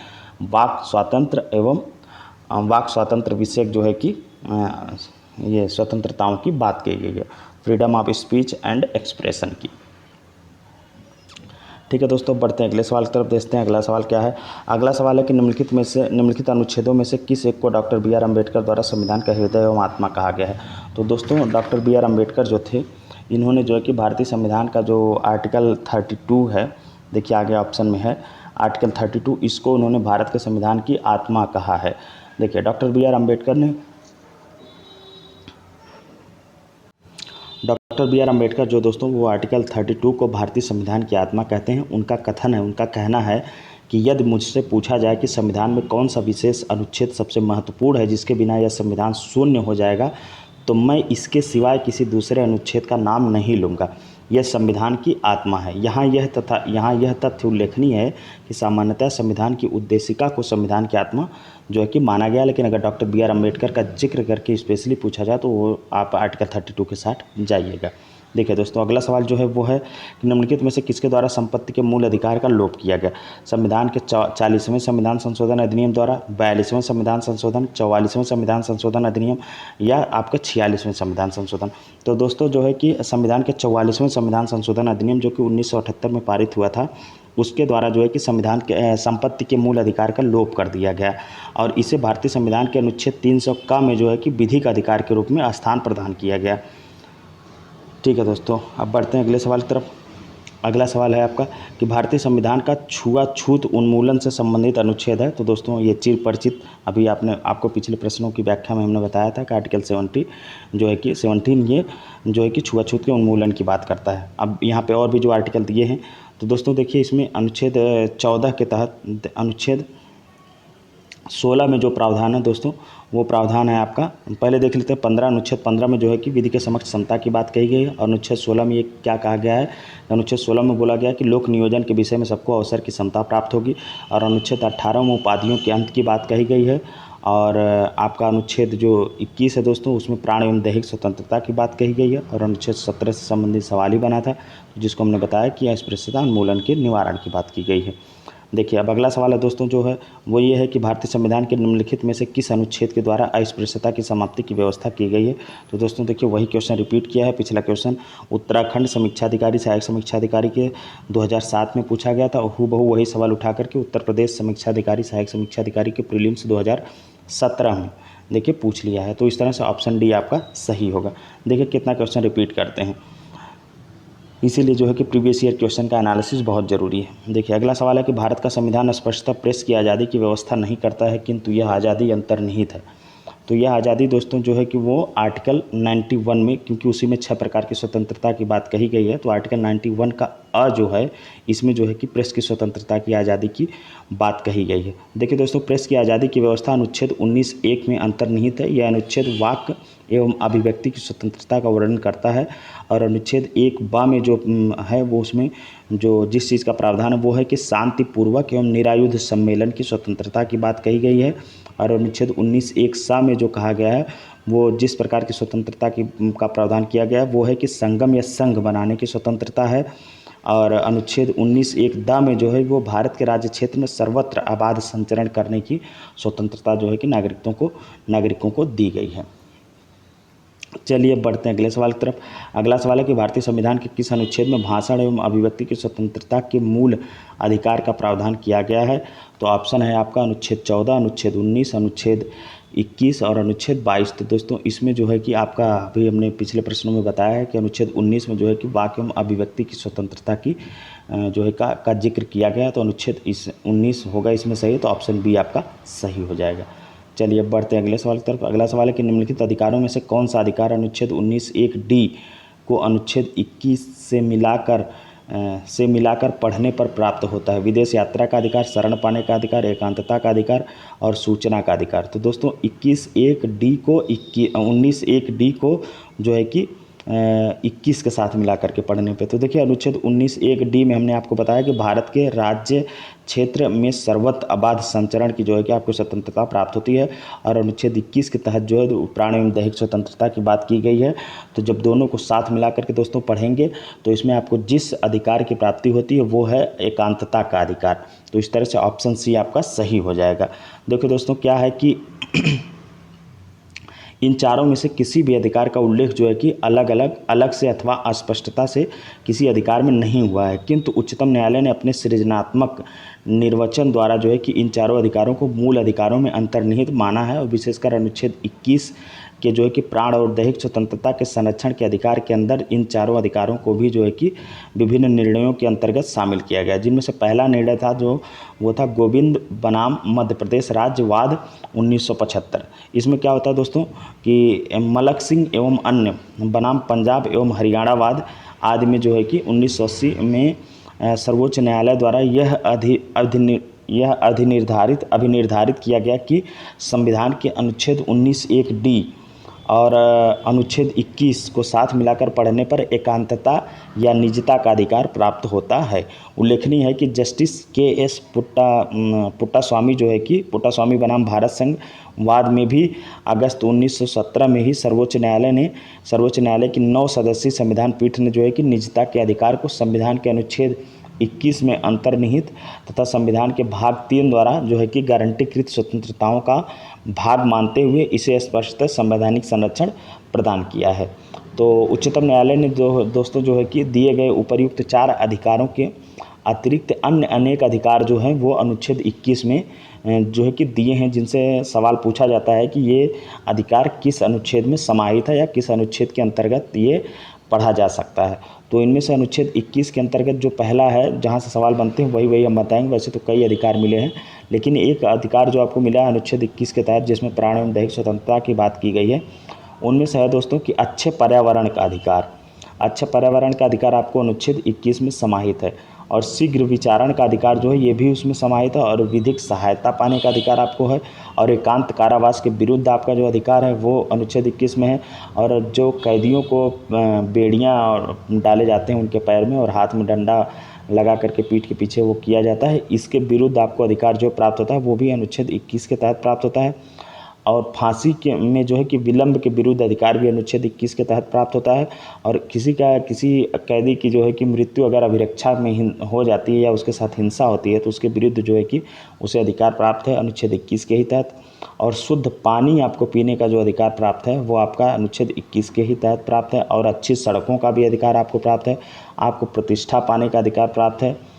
वाक स्वातंत्र एवं वाक स्वातंत्र विषयक जो है कि ये स्वतंत्रताओं की बात की गई है, freedom of speech and expression की। ठीक है दोस्तों, बढ़ते हैं अगले सवाल की तरफ। देखते हैं अगला सवाल क्या है। अगला सवाल है कि निम्नलिखित अनुच्छेदों में से किस एक को डॉक्टर बी आर अम्बेडकर द्वारा संविधान का हृदय एवं आत्मा कहा गया है। तो दोस्तों डॉक्टर बी आर अम्बेडकर जो थे, इन्होंने जो है कि भारतीय संविधान का जो आर्टिकल 32 है, देखिए आगे ऑप्शन में है आर्टिकल 32, इसको उन्होंने भारत के संविधान की आत्मा कहा है। देखिए डॉक्टर बी आर अम्बेडकर जो दोस्तों वो आर्टिकल 32 को भारतीय संविधान की आत्मा कहते हैं। उनका कथन है, उनका कहना है कि यदि मुझसे पूछा जाए कि संविधान में कौन सा विशेष अनुच्छेद सबसे महत्वपूर्ण है जिसके बिना यह संविधान शून्य हो जाएगा, तो मैं इसके सिवाय किसी दूसरे अनुच्छेद का नाम नहीं लूँगा। यह संविधान की आत्मा है। यहाँ यह तथ्य उल्लेखनीय है कि सामान्यतः संविधान की उद्देशिका को संविधान की आत्मा जो है कि माना गया, लेकिन अगर डॉक्टर बी आर अम्बेडकर का जिक्र करके स्पेशली पूछा जाए तो वो आप आर्टिकल 32 के साथ जाइएगा। देखिए दोस्तों अगला सवाल जो है वो है कि निम्नलिखित में से किसके द्वारा संपत्ति के मूल अधिकार का लोप किया गया। संविधान के 40वें संविधान संशोधन अधिनियम द्वारा, 42वें संविधान संशोधन, 44वें संविधान संशोधन अधिनियम या आपका 46वें संविधान संशोधन। तो दोस्तों जो है कि संविधान के 44वें संविधान संशोधन अधिनियम जो कि 1978 में पारित हुआ था, उसके द्वारा जो है कि संविधान के संपत्ति के मूल अधिकार का लोप कर दिया गया और इसे भारतीय संविधान के अनुच्छेद 300 का में जो है कि विधिक अधिकार के रूप में स्थान प्रदान किया गया। ठीक है दोस्तों, अब बढ़ते हैं अगले सवाल की तरफ। अगला सवाल है आपका कि भारतीय संविधान का छुआछूत उन्मूलन से संबंधित अनुच्छेद है। तो दोस्तों ये चिर परिचित, अभी आपको पिछले प्रश्नों की व्याख्या में हमने बताया था कि आर्टिकल 17 जो है कि 17 ये जो है कि छुआछूत के उन्मूलन की बात करता है। अब यहाँ पे और भी जो आर्टिकल दिए हैं, तो दोस्तों देखिए इसमें अनुच्छेद 14 के तहत अनुच्छेद 16 में जो प्रावधान है दोस्तों, वो प्रावधान है आपका, पहले देख लेते हैं 15। अनुच्छेद 15 में जो है कि विधि के समक्ष समता की बात कही गई है। और अनुच्छेद 16 में ये क्या कहा गया है, अनुच्छेद 16 में बोला गया है कि लोक नियोजन के विषय में सबको अवसर की समता प्राप्त होगी। और अनुच्छेद 18 में उपाधियों के अंत की बात कही गई है। और आपका अनुच्छेद जो 21 है दोस्तों, उसमें प्राण एवं दैहिक स्वतंत्रता की बात कही गई है। और अनुच्छेद 17 से संबंधित सवाल ही बना था, जिसको हमने बताया कि अस्पृश्यता उन्मूलन के निवारण की बात की गई है। देखिए अब अगला सवाल है दोस्तों जो है वो ये है कि भारतीय संविधान के निम्नलिखित में से किस अनुच्छेद के द्वारा अस्पृश्यता की समाप्ति की व्यवस्था की गई है। तो दोस्तों देखिए वही क्वेश्चन रिपीट किया है। पिछला क्वेश्चन उत्तराखंड समीक्षाधिकारी सहायक समीक्षाधिकारी के 2007 में पूछा गया था, हूबहू वही सवाल उठा करके उत्तर प्रदेश समीक्षाधिकारी सहायक समीक्षाधिकारी के प्रीलिम्स 2017 में देखिए पूछ लिया है। तो इस तरह से ऑप्शन डी आपका सही होगा। देखिए कितना क्वेश्चन रिपीट करते हैं, इसीलिए जो है कि प्रीवियस ईयर क्वेश्चन का एनालिसिस बहुत ज़रूरी है। देखिए अगला सवाल है कि भारत का संविधान स्पष्टतः प्रेस की आज़ादी की व्यवस्था नहीं करता है, किंतु यह आज़ादी अंतर्निहित है। तो यह आज़ादी दोस्तों जो है कि वो आर्टिकल 91 में, क्योंकि उसी में 6 प्रकार की स्वतंत्रता की बात कही गई है, तो आर्टिकल 91 का अ जो है इसमें जो है कि प्रेस की स्वतंत्रता की आज़ादी की बात कही गई है। देखिए दोस्तों, प्रेस की आज़ादी की व्यवस्था अनुच्छेद 19(1) में अंतर्निहित है। यह अनुच्छेद वाक एवं अभिव्यक्ति की स्वतंत्रता का वर्णन करता है। और अनुच्छेद 1(ब) में जो है वो उसमें जो जिस चीज़ का प्रावधान है वो है कि शांतिपूर्वक एवं निरायुध सम्मेलन की स्वतंत्रता की बात कही गई है। और अनुच्छेद 19(1) में जो कहा गया है वो जिस प्रकार की स्वतंत्रता का प्रावधान किया गया है वो है कि संगम या संघ बनाने की स्वतंत्रता है। और अनुच्छेद 19(1) में जो है वो भारत के राज्य क्षेत्र में सर्वत्र अबाध संचरण करने की स्वतंत्रता जो है कि नागरिकों को दी गई है। चलिए बढ़ते हैं अगले सवाल की तरफ। अगला सवाल है कि भारतीय संविधान के किस अनुच्छेद में भाषण एवं अभिव्यक्ति की स्वतंत्रता के मूल अधिकार का प्रावधान किया गया है? तो ऑप्शन है आपका अनुच्छेद 14, अनुच्छेद 19, अनुच्छेद 21 और अनुच्छेद 22। तो दोस्तों इसमें जो है कि आपका अभी हमने पिछले प्रश्नों में बताया है कि अनुच्छेद 19 में जो है कि वाक एवं अभिव्यक्ति की स्वतंत्रता की जो है का जिक्र किया गया। तो अनुच्छेद 19 होगा इसमें सही, तो ऑप्शन बी आपका सही हो जाएगा। चलिए बढ़ते हैं अगले सवाल की तरफ। अगला सवाल है कि निम्नलिखित अधिकारों में से कौन सा अधिकार अनुच्छेद 19(1)(d) को अनुच्छेद 21 से मिलाकर पढ़ने पर प्राप्त होता है? विदेश यात्रा का अधिकार, शरण पाने का अधिकार, एकांतता का अधिकार और सूचना का अधिकार। तो दोस्तों 19(1)(d) को जो है कि 21 के साथ मिला करके पढ़ने पे, तो देखिए अनुच्छेद 19(1)(d) में हमने आपको बताया कि भारत के राज्य क्षेत्र में सर्वत्र अबाध संचरण की जो है कि आपको स्वतंत्रता प्राप्त होती है। और अनुच्छेद 21 के तहत जो है प्राण एवं दैहिक स्वतंत्रता की बात की गई है। तो जब दोनों को साथ मिला करके दोस्तों पढ़ेंगे तो इसमें आपको जिस अधिकार की प्राप्ति होती है वो है एकांतता का अधिकार। तो इस तरह से ऑप्शन सी आपका सही हो जाएगा। देखो दोस्तों क्या है कि इन चारों में से किसी भी अधिकार का उल्लेख जो है कि अलग से अथवा अस्पष्टता से किसी अधिकार में नहीं हुआ है, किंतु उच्चतम न्यायालय ने अपने सृजनात्मक निर्वचन द्वारा जो है कि इन चारों अधिकारों को मूल अधिकारों में अंतर्निहित माना है। और विशेषकर अनुच्छेद 21 के जो है कि प्राण और दैहिक स्वतंत्रता के संरक्षण के अधिकार के अंदर इन चारों अधिकारों को भी जो है कि विभिन्न निर्णयों के अंतर्गत शामिल किया गया, जिनमें से पहला निर्णय था वो था गोविंद बनाम मध्य प्रदेश राज्यवाद 1975। इसमें क्या होता है दोस्तों कि मलक सिंह एवं अन्य बनाम पंजाब एवं हरियाणावाद आदि में जो है कि 1980 में सर्वोच्च न्यायालय द्वारा यह अभिनिर्धारित किया गया कि संविधान के अनुच्छेद 19(1)(d) और अनुच्छेद 21 को साथ मिलाकर पढ़ने पर एकांतता या निजता का अधिकार प्राप्त होता है। उल्लेखनीय है कि जस्टिस के.एस. पुट्टास्वामी जो है कि पुट्टास्वामी बनाम भारत संघ वाद में भी अगस्त 1917 में ही सर्वोच्च न्यायालय की 9 सदस्यीय संविधान पीठ ने जो है कि निजता के अधिकार को संविधान के अनुच्छेद 21 में अंतर्निहित तथा संविधान के भाग 3 द्वारा जो है कि गारंटीकृत स्वतंत्रताओं का भाग मानते हुए इसे स्पष्ट संवैधानिक संरक्षण प्रदान किया है। तो उच्चतम न्यायालय ने दोस्तों जो है कि दिए गए उपर्युक्त 4 अधिकारों के अतिरिक्त अन्य अनेक अधिकार जो हैं वो अनुच्छेद 21 में जो है कि दिए हैं, जिनसे सवाल पूछा जाता है कि ये अधिकार किस अनुच्छेद में समाहित है या किस अनुच्छेद के अंतर्गत ये पढ़ा जा सकता है। तो इनमें से अनुच्छेद 21 के अंतर्गत जो पहला है जहां से सवाल बनते हैं वही हम बताएंगे। वैसे तो कई अधिकार मिले हैं, लेकिन एक अधिकार जो आपको मिला है अनुच्छेद 21 के तहत जिसमें प्राण एवं दैहिक स्वतंत्रता की बात की गई है, उनमें से है दोस्तों कि अच्छे पर्यावरण का अधिकार। अच्छे पर्यावरण का अधिकार आपको अनुच्छेद 21 में समाहित है। और शीघ्र विचारण का अधिकार जो है ये भी उसमें समाहित है। और विधिक सहायता पाने का अधिकार आपको है। और एकांत कारावास के विरुद्ध आपका जो अधिकार है वो अनुच्छेद 21 में है। और जो कैदियों को बेड़ियाँ डाले जाते हैं उनके पैर में और हाथ में डंडा लगा करके पीठ के पीछे वो किया जाता है, इसके विरुद्ध आपको अधिकार जो प्राप्त होता है वो भी अनुच्छेद 21 के तहत प्राप्त होता है। और फांसी में जो है कि विलंब के विरुद्ध अधिकार भी अनुच्छेद 21 के तहत प्राप्त होता है। और किसी कैदी की जो है कि मृत्यु अगर अभिरक्षा में हो जाती है या उसके साथ हिंसा होती है तो उसके विरुद्ध जो है कि उसे अधिकार प्राप्त है अनुच्छेद 21 के ही तहत। और शुद्ध पानी आपको पीने का जो अधिकार प्राप्त है वो आपका अनुच्छेद 21 के ही तहत प्राप्त है। और अच्छी सड़कों का भी अधिकार आपको प्राप्त है। आपको प्रतिष्ठा पाने का अधिकार प्राप्त है।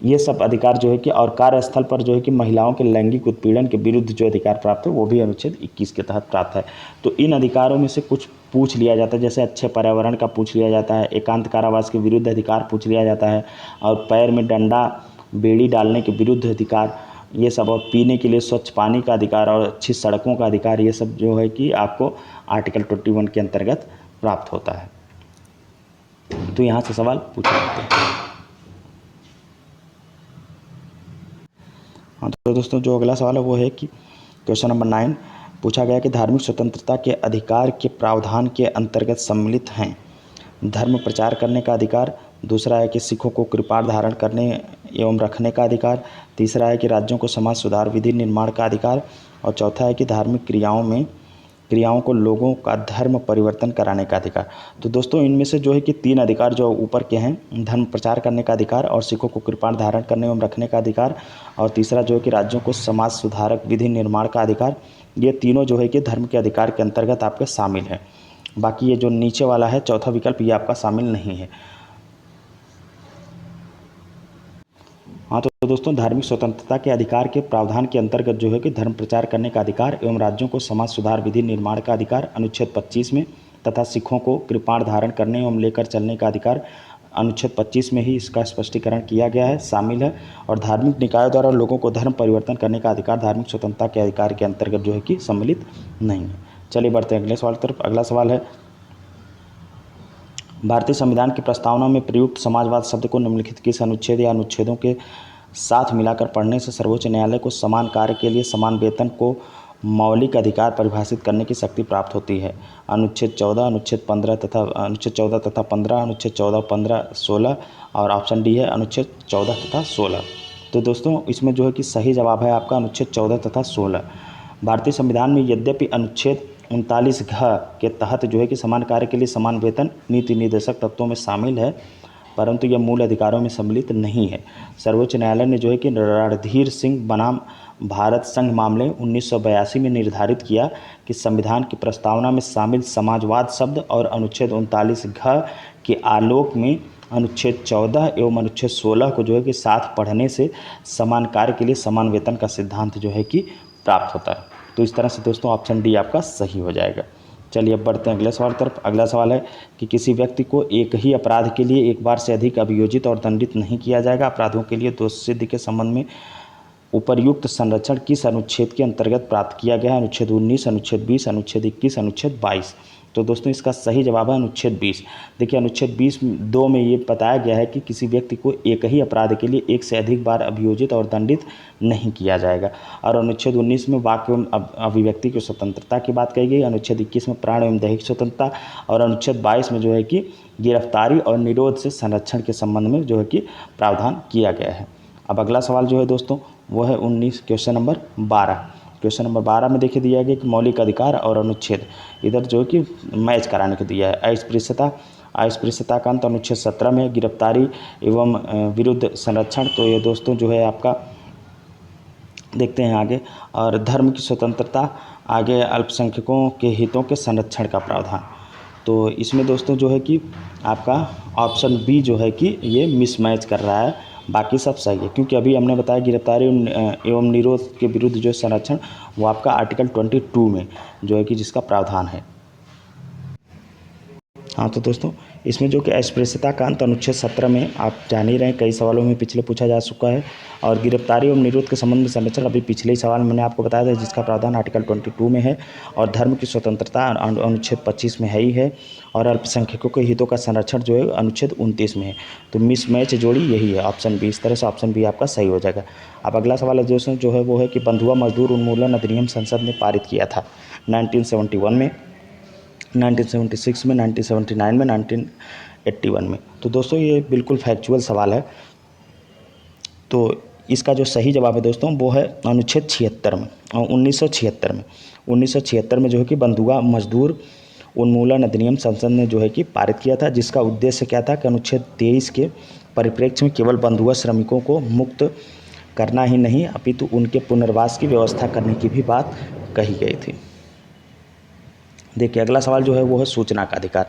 ये सब अधिकार जो है कि और कार्यस्थल पर जो है कि महिलाओं के लैंगिक उत्पीड़न के विरुद्ध जो अधिकार प्राप्त है वो भी अनुच्छेद 21 के तहत प्राप्त है। तो इन अधिकारों में से कुछ पूछ लिया जाता है, जैसे अच्छे पर्यावरण का पूछ लिया जाता है, एकांत कारावास के विरुद्ध अधिकार पूछ लिया जाता है, और पैर में डंडा बेड़ी डालने के विरुद्ध अधिकार, ये सब, और पीने के लिए स्वच्छ पानी का अधिकार और अच्छी सड़कों का अधिकार, ये सब जो है कि आपको आर्टिकल 21 के अंतर्गत प्राप्त होता है। तो यहाँ से सवाल पूछे जाते हैं। हाँ, तो दोस्तों जो अगला सवाल है वो है कि क्वेश्चन नंबर 9 पूछा गया कि धार्मिक स्वतंत्रता के अधिकार के प्रावधान के अंतर्गत सम्मिलित हैं धर्म प्रचार करने का अधिकार, दूसरा है कि सिखों को कृपाण धारण करने एवं रखने का अधिकार, तीसरा है कि राज्यों को समाज सुधार विधि निर्माण का अधिकार, और चौथा है कि धार्मिक क्रियाओं को लोगों का धर्म परिवर्तन कराने का अधिकार। तो दोस्तों इनमें से जो है कि 3 अधिकार जो ऊपर के हैं, धर्म प्रचार करने का अधिकार और सिखों को कृपाण धारण करने एवं रखने का अधिकार, और तीसरा जो है कि राज्यों को समाज सुधारक विधि निर्माण का अधिकार, ये तीनों जो है कि धर्म के अधिकार के अंतर्गत आपके शामिल हैं। बाकी ये जो नीचे वाला है चौथा विकल्प, ये आपका शामिल नहीं है। हाँ, तो दोस्तों धार्मिक स्वतंत्रता के अधिकार के प्रावधान के अंतर्गत जो है कि धर्म प्रचार करने का अधिकार एवं राज्यों को समाज सुधार विधि निर्माण का अधिकार अनुच्छेद 25 में, तथा सिखों को कृपाण धारण करने एवं लेकर चलने का अधिकार अनुच्छेद 25 में ही इसका स्पष्टीकरण किया गया है, शामिल है। और धार्मिक निकायों द्वारा लोगों को धर्म परिवर्तन करने का अधिकार धार्मिक स्वतंत्रता के अधिकार के अंतर्गत जो है कि सम्मिलित नहीं है। चलिए बढ़ते हैं अगले सवाल की तरफ। अगला सवाल है, भारतीय संविधान की प्रस्तावना में प्रयुक्त समाजवाद शब्द को निम्नलिखित किस अनुच्छेद या अनुच्छेदों के साथ मिलाकर पढ़ने से सर्वोच्च न्यायालय को समान कार्य के लिए समान वेतन को मौलिक अधिकार परिभाषित करने की शक्ति प्राप्त होती है? अनुच्छेद 14, अनुच्छेद 15 तथा अनुच्छेद 14 तथा 15, अनुच्छेद 14, 15, 16, और ऑप्शन डी है अनुच्छेद 14 तथा 16। तो दोस्तों इसमें जो है कि सही जवाब है आपका अनुच्छेद 14 तथा 16। भारतीय संविधान में यद्यपि अनुच्छेद 39 घ के तहत जो है कि समान कार्य के लिए समान वेतन नीति निर्देशक तत्वों में शामिल है, परंतु यह मूल अधिकारों में सम्मिलित नहीं है। सर्वोच्च न्यायालय ने जो है कि रणधीर सिंह बनाम भारत संघ मामले 1982 में निर्धारित किया कि संविधान की प्रस्तावना में शामिल समाजवाद शब्द और अनुच्छेद 39 घ के आलोक में अनुच्छेद 14 एवं अनुच्छेद 16 को जो है कि साथ पढ़ने से समान कार्य के लिए समान वेतन का सिद्धांत जो है कि प्राप्त होता है। तो इस तरह से दोस्तों ऑप्शन डी आपका सही हो जाएगा। चलिए अब बढ़ते हैं अगले सवाल तरफ। अगला सवाल है कि किसी व्यक्ति को एक ही अपराध के लिए एक बार से अधिक अभियोजित और दंडित नहीं किया जाएगा। अपराधों के लिए दोष सिद्धि के संबंध में उपर्युक्त संरक्षण किस अनुच्छेद के अंतर्गत प्राप्त किया गया है? अनुच्छेद 19, अनुच्छेद 20, अनुच्छेद 21, अनुच्छेद 22। तो दोस्तों इसका सही जवाब है अनुच्छेद 20। देखिए अनुच्छेद 20(2) में ये बताया गया है कि किसी व्यक्ति को एक ही अपराध के लिए एक से अधिक बार अभियोजित और दंडित नहीं किया जाएगा। और अनुच्छेद 19 में वाक एवं अभिव्यक्ति की स्वतंत्रता की बात कही गई। अनुच्छेद 21 में प्राण एवं दैहिक स्वतंत्रता, और अनुच्छेद 22 में जो है कि गिरफ्तारी और निरोध से संरक्षण के संबंध में जो है कि प्रावधान किया गया है। अब अगला सवाल जो है दोस्तों वो है क्वेश्चन नंबर 12। क्वेश्चन नंबर 12 में देखिए दिया गया कि मौलिक अधिकार और अनुच्छेद इधर जो है कि मैच कराने को दिया है। अस्पृश्यता का अंत अनुच्छेद 17 में, गिरफ्तारी एवं विरुद्ध संरक्षण, तो ये दोस्तों जो है आपका देखते हैं आगे। और धर्म की स्वतंत्रता, आगे अल्पसंख्यकों के हितों के संरक्षण का प्रावधान। तो इसमें दोस्तों जो है कि आपका ऑप्शन बी जो है कि ये मिसमैच कर रहा है, बाकी सब सही है। क्योंकि अभी हमने बताया गिरफ्तारी एवं निरोध के विरुद्ध जो संरक्षण वो आपका आर्टिकल 22 में जो है कि जिसका प्रावधान है। हाँ, तो दोस्तों इसमें जो कि अस्पृश्यता का अंत अनुच्छेद 17 में आप जान ही रहे हैं, कई सवालों में पिछले पूछा जा चुका है। और गिरफ्तारी एवं निरोध के संबंध में संरक्षण अभी पिछले ही सवाल मैंने आपको बताया था, जिसका प्रावधान आर्टिकल 22 में है। और धर्म की स्वतंत्रता अनुच्छेद 25 में है ही है। और अल्पसंख्यकों के हितों का संरक्षण जो है अनुच्छेद 29 में है। तो मिसमैच जोड़ी यही है ऑप्शन बी। इस तरह से ऑप्शन बी आपका सही हो जाएगा। अब अगला सवाल है दोस्तों जो है वो है कि बंधुआ मजदूर उन्मूलन अधिनियम संसद ने पारित किया था 1971 में, 1976 में, 1979 में, 1981 में। तो दोस्तों ये बिल्कुल फैक्चुअल सवाल है। तो इसका जो सही जवाब है दोस्तों वो है अनुच्छेद 76 में, 1976 में जो है कि बंधुआ मजदूर उन्मूलन अधिनियम संसद ने जो है कि पारित किया था, जिसका उद्देश्य क्या था कि अनुच्छेद 23 के परिप्रेक्ष्य में केवल बंधुआ श्रमिकों को मुक्त करना ही नहीं अपितु उनके पुनर्वास की व्यवस्था करने की भी बात कही गई थी। देखिए अगला सवाल जो है वो है सूचना का अधिकार।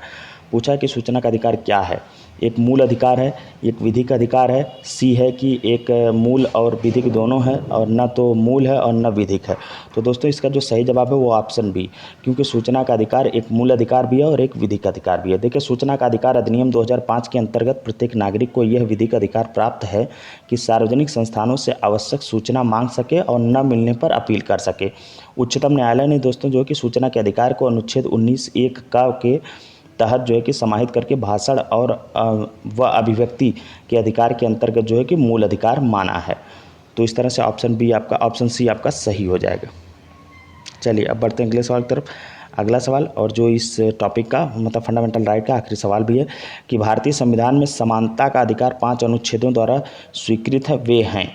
पूछा कि सूचना का अधिकार क्या है? एक मूल अधिकार है, एक विधिक अधिकार है, सी है कि एक मूल और विधिक दोनों है, और न तो मूल है और न विधिक है। तो दोस्तों इसका जो सही जवाब है वो ऑप्शन बी, क्योंकि सूचना का अधिकार एक मूल अधिकार भी है और एक विधिक अधिकार भी है। देखिए सूचना का अधिकार अधिनियम 2005 के अंतर्गत प्रत्येक नागरिक को यह विधिक अधिकार प्राप्त है कि सार्वजनिक संस्थानों से आवश्यक सूचना मांग सके और न मिलने पर अपील कर सके। उच्चतम न्यायालय ने दोस्तों जो है कि सूचना के अधिकार को अनुच्छेद 19(1) के तहत जो है कि समाहित करके भाषण और व अभिव्यक्ति के अधिकार के अंतर्गत जो है कि मूल अधिकार माना है। तो इस तरह से ऑप्शन सी आपका सही हो जाएगा। चलिए अब बढ़ते हैं अगले सवाल की तरफ। अगला सवाल, और जो इस टॉपिक का मतलब फंडामेंटल राइट का आखिरी सवाल भी है, कि भारतीय संविधान में समानता का अधिकार 5 अनुच्छेदों द्वारा स्वीकृत है, वे हैं।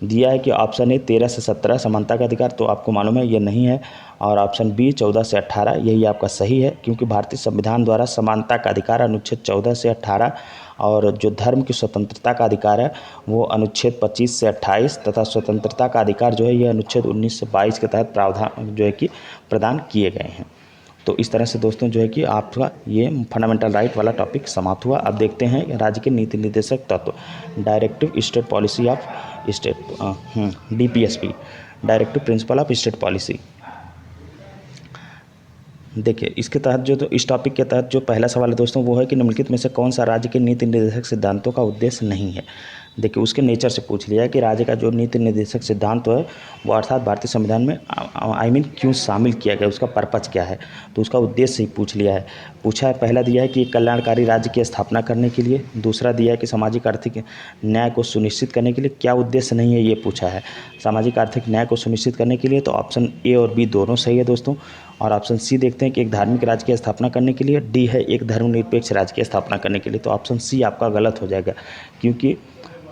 दिया है कि ऑप्शन ए 13 से 17 समानता का अधिकार, तो आपको मालूम है ये नहीं है। और ऑप्शन बी 14 से 18, यही आपका सही है, क्योंकि भारतीय संविधान द्वारा समानता का अधिकार अनुच्छेद 14 से 18, और जो धर्म की स्वतंत्रता का अधिकार है वो अनुच्छेद 25 से 28, तथा स्वतंत्रता का अधिकार जो है ये अनुच्छेद 19 से 22 के तहत प्रावधान जो है कि प्रदान किए गए हैं। तो इस तरह से दोस्तों जो है कि आपका ये फंडामेंटल राइट वाला टॉपिक समाप्त हुआ। अब देखते हैं राज्य के नीति निर्देशक तत्व, directive state policy of state, DPSP, directive principle of state policy. देखिए इसके तहत जो इस टॉपिक के तहत जो पहला सवाल है दोस्तों वो है कि निम्नलिखित में से कौन सा राज्य के नीति निर्देशक सिद्धांतों का उद्देश्य नहीं है। देखिए उसके नेचर से पूछ लिया है कि राज्य का जो नीति निर्देशक सिद्धांत है वो अर्थात भारतीय संविधान में क्यों शामिल किया गया, उसका पर्पज़ क्या है, तो उसका उद्देश्य ही पूछ लिया है। पूछा है, पहला दिया है कि कल्याणकारी राज्य की स्थापना करने के लिए, दूसरा दिया है कि सामाजिक आर्थिक न्याय को सुनिश्चित करने के लिए। क्या उद्देश्य नहीं है ये पूछा है, सामाजिक आर्थिक न्याय को सुनिश्चित करने के लिए, तो ऑप्शन ए और बी दोनों सही है दोस्तों। और ऑप्शन सी देखते हैं कि एक धार्मिक राज्य की स्थापना करने के लिए, डी है एक धर्मनिरपेक्ष राज्य की स्थापना करने के लिए। तो ऑप्शन सी आपका गलत हो जाएगा, क्योंकि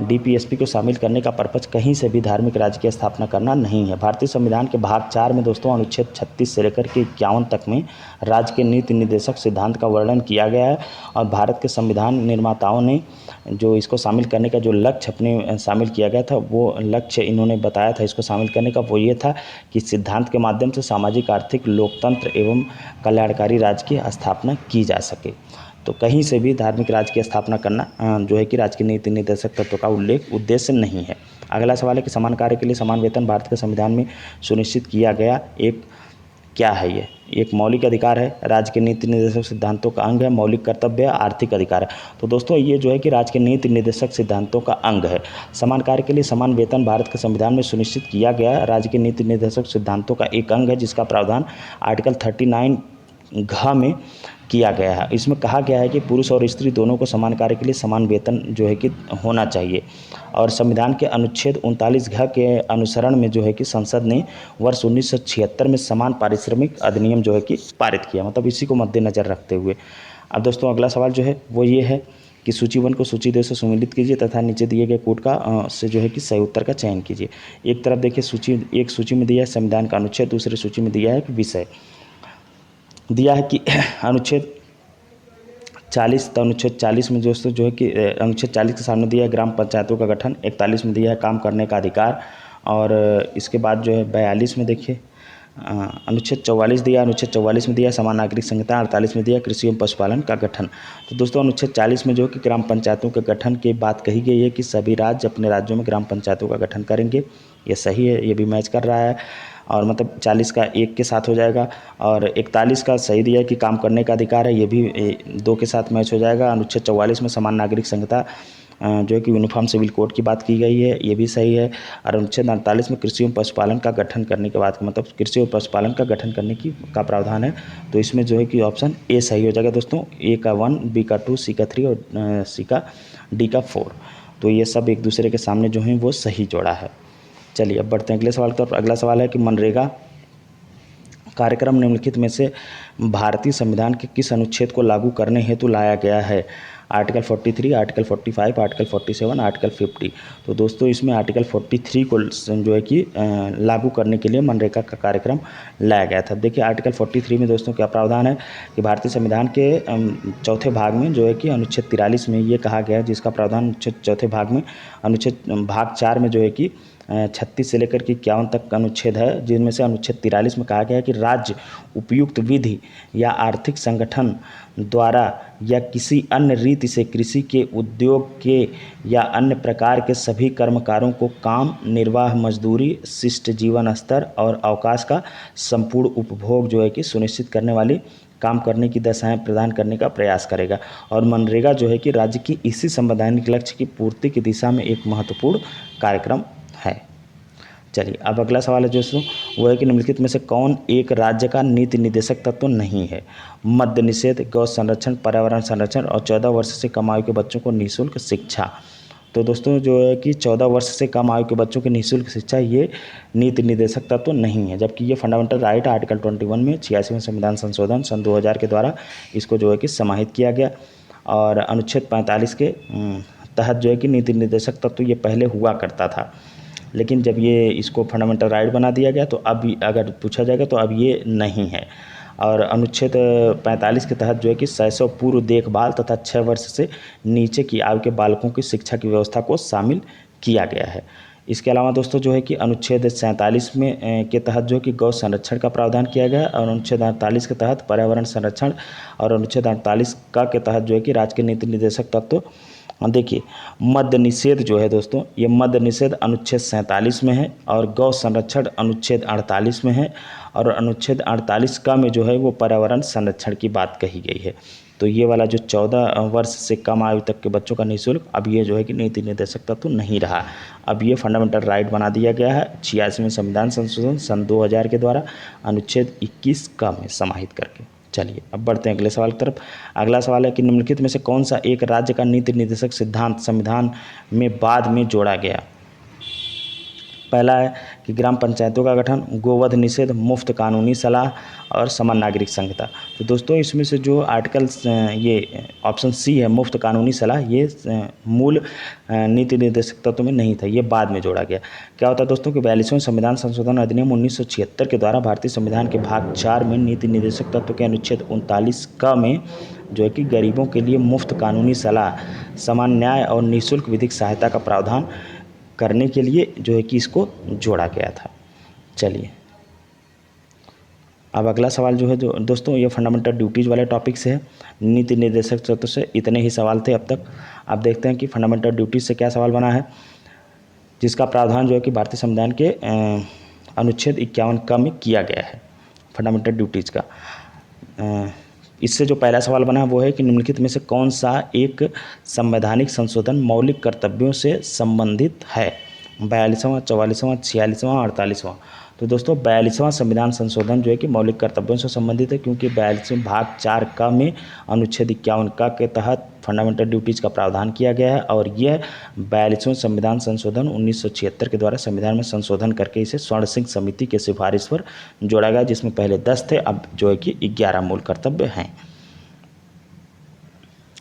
DPSP को शामिल करने का पर्पज़ कहीं से भी धार्मिक राज्य की स्थापना करना नहीं है। भारतीय संविधान के भाग 4 में दोस्तों अनुच्छेद 36 से लेकर के 51 तक में राज्य के नीति निर्देशक सिद्धांत का वर्णन किया गया है। और भारत के संविधान निर्माताओं ने जो इसको शामिल करने का जो लक्ष्य अपने शामिल किया गया था, वो लक्ष्य इन्होंने बताया था इसको शामिल करने का, वो ये था कि सिद्धांत के माध्यम से सामाजिक आर्थिक लोकतंत्र एवं कल्याणकारी राज्य की स्थापना की जा सके। तो कहीं से भी धार्मिक राज्य की स्थापना करना जो है कि राज्य के नीति निर्देशक तत्व का उद्देश्य नहीं है। अगला सवाल है कि समान कार्य के लिए समान वेतन भारत के संविधान में सुनिश्चित किया गया एक क्या है ये, एक मौलिक अधिकार है, राज्य के नीति निर्देशक सिद्धांतों का अंग है, मौलिक कर्तव्य है, आर्थिक अधिकार है। तो दोस्तों ये जो है कि राज्य के नीति निर्देशक सिद्धांतों का अंग है। समान कार्य के लिए समान वेतन भारत के संविधान में सुनिश्चित किया गया राज्य के नीति निर्देशक सिद्धांतों का एक अंग है, जिसका प्रावधान आर्टिकल 39 घ में किया गया है। इसमें कहा गया है कि पुरुष और स्त्री दोनों को समान कार्य के लिए समान वेतन जो है कि होना चाहिए। और संविधान के अनुच्छेद 39 घ के अनुसरण में जो है कि संसद ने वर्ष 1976 में समान पारिश्रमिक अधिनियम जो है कि पारित किया, मतलब इसी को मद्देनज़र रखते हुए। अब दोस्तों अगला सवाल जो है वो ये है कि सूची 1 को सूची 2 से सम्मिलित कीजिए तथा नीचे दिए गए कोड का से जो है कि सही उत्तर का चयन कीजिए। एक तरफ देखिए एक सूची में दिया है संविधान का अनुच्छेद, दूसरी सूची में दिया है कि विषय दिया है कि अनुच्छेद 40, तो अनुच्छेद 40 में दोस्तों जो है कि अनुच्छेद 40 के सामने दिया है ग्राम पंचायतों का गठन, 41 में दिया है काम करने का अधिकार, और इसके बाद जो है 42 में देखिए अनुच्छेद 44 दिया, अनुच्छेद 44 में दिया है समान नागरिक संहिता, 48 में दिया है कृषि एवं पशुपालन का गठन। तो दोस्तों अनुच्छेद 40 में जो है कि ग्राम पंचायतों के गठन की बात कही गई है कि सभी राज्य अपने राज्यों में ग्राम पंचायतों का गठन करेंगे, ये सही है, ये भी मैच कर रहा है। और मतलब 40 का 1 के साथ हो जाएगा, और 41 का सही दिया है कि काम करने का अधिकार है, ये भी 2 के साथ मैच हो जाएगा। अनुच्छेद 44 में समान नागरिक संहिता जो है कि यूनिफॉर्म सिविल कोड की बात की गई है, ये भी सही है। और अनुच्छेद 48 में कृषि एवं पशुपालन का गठन करने के बाद मतलब कृषि एवं पशुपालन का गठन करने का प्रावधान है, तो इसमें जो है कि ऑप्शन ए सही हो जाएगा दोस्तों। ए का 1, बी का 2, सी का 3 और सी का डी का 4, तो ये सब एक दूसरे के सामने जो है वो सही जोड़ा है। चलिए अब बढ़ते हैं अगले सवाल की तरफ। अगला सवाल है कि मनरेगा कार्यक्रम निम्नलिखित में से भारतीय संविधान के किस अनुच्छेद को लागू करने हेतु लाया गया है। Article 43, article 45, article 47, article 50। तो दोस्तों इसमें आर्टिकल 43 को जो है कि लागू करने के लिए मनरेगा का कार्यक्रम लाया गया था। देखिए आर्टिकल 43 में दोस्तों क्या प्रावधान है कि भारतीय संविधान के चौथे भाग में जो है कि अनुच्छेद 43 में ये कहा गया है, जिसका प्रावधान अनुच्छेद चौथे भाग में अनुच्छेद भाग 4 में जो है कि 36 से लेकर के 51 तक का अनुच्छेद है, जिनमें से अनुच्छेद 43 में कहा गया है कि राज्य उपयुक्त विधि या आर्थिक संगठन द्वारा या किसी अन्य रीति से कृषि के, उद्योग के या अन्य प्रकार के सभी कर्मकारों को काम, निर्वाह, मजदूरी, शिष्ट जीवन स्तर और अवकाश का संपूर्ण उपभोग जो है कि सुनिश्चित करने वाली काम करने की दशाएं प्रदान करने का प्रयास करेगा। और मनरेगा जो है कि राज्य की इसी संवैधानिक लक्ष्य की पूर्ति की दिशा में एक महत्वपूर्ण कार्यक्रम है। चलिए अब अगला सवाल है दोस्तों, वो है कि निम्नलिखित में से कौन एक राज्य का नीति निर्देशक तत्व नहीं है। मद्य निषेध, गौ संरक्षण, पर्यावरण संरक्षण और 14 वर्ष से कम आयु के बच्चों को निःशुल्क शिक्षा। तो दोस्तों जो है कि 14 वर्ष से कम आयु के बच्चों की निःशुल्क शिक्षा ये नीति निर्देशक तत्व तो नहीं है, जबकि ये फंडामेंटल राइट आर्टिकल 21 में 86वें संविधान संशोधन सन 2000 के द्वारा इसको जो है कि समाहित किया गया। और अनुच्छेद 45 के तहत जो है कि नीति निर्देशक तत्व तो ये पहले हुआ करता था, लेकिन जब ये इसको फंडामेंटल राइट बना दिया गया तो अब अगर पूछा जाएगा तो अब ये नहीं है। और अनुच्छेद 45 के तहत जो है कि शैशव पूर्व देखभाल तथा 6 वर्ष से नीचे की आयु के बालकों की शिक्षा की व्यवस्था को शामिल किया गया है। इसके अलावा दोस्तों जो है कि अनुच्छेद 47 में के तहत जो है कि गौ संरक्षण का प्रावधान किया गया है, और अनुच्छेद 48 के तहत पर्यावरण संरक्षण, और अनुच्छेद 48 का के तहत जो है कि राज्य के नीति निर्देशक तत्व देखिए मद्य निषेध जो है दोस्तों, ये मद्य निषेध अनुच्छेद 47 में है, और गौ संरक्षण अनुच्छेद 48 में है, और अनुच्छेद 48 का में जो है वो पर्यावरण संरक्षण की बात कही गई है। तो ये वाला जो 14 वर्ष से कम आयु तक के बच्चों का निःशुल्क, अब ये जो है कि नीति निर्देशक तत्व तो नहीं रहा, अब ये फंडामेंटल राइट बना दिया गया है 86वें संविधान संशोधन सन 2000 के द्वारा अनुच्छेद 21 का में समाहित करके। चलिए अब बढ़ते हैं अगले सवाल की तरफ। अगला सवाल है कि निम्नलिखित में से कौन सा एक राज्य का नीति निर्देशक सिद्धांत संविधान में बाद में जोड़ा गया। पहला है कि ग्राम पंचायतों का गठन, गोवध निषेध, मुफ्त कानूनी सलाह और समान नागरिक संहिता। तो दोस्तों इसमें से जो आर्टिकल ये ऑप्शन सी है मुफ्त कानूनी सलाह, ये मूल नीति निर्देशक तत्व में नहीं था, ये बाद में जोड़ा गया। क्या होता है दोस्तों कि 42वें संविधान संशोधन अधिनियम 1976 के द्वारा भारतीय संविधान के भाग 4 में नीति निर्देशक तत्व के अनुच्छेद 39 क में जो है कि गरीबों के लिए मुफ्त कानूनी सलाह, समान न्याय और निःशुल्क विधिक सहायता का प्रावधान करने के लिए जो है कि इसको जोड़ा गया था। चलिए अब अगला सवाल जो है जो दोस्तों ये फंडामेंटल ड्यूटीज़ वाले टॉपिक से है। नीति निर्देशक तत्व से इतने ही सवाल थे अब तक। अब देखते हैं कि फंडामेंटल ड्यूटीज़ से क्या सवाल बना है, जिसका प्रावधान जो है कि भारतीय संविधान के अनुच्छेद 51 क में किया गया है फंडामेंटल ड्यूटीज़ का। इससे जो पहला सवाल बना है वो है कि निम्नलिखित में से कौन सा एक संवैधानिक संशोधन मौलिक कर्तव्यों से संबंधित है। 42वां, 44वां, 46वां, 48वां। तो दोस्तों 42वां संविधान संशोधन जो है कि मौलिक कर्तव्यों से संबंधित है, क्योंकि 42वें भाग 4 का में अनुच्छेद 51 का के तहत फंडामेंटल ड्यूटीज़ का प्रावधान किया गया है, और यह 42वें संविधान संशोधन 1976 के द्वारा संविधान में संशोधन करके इसे स्वर्ण सिंह समिति के सिफारिश पर जोड़ा गया, जिसमें पहले 10 थे, अब जो है कि 11 मूल कर्तव्य हैं।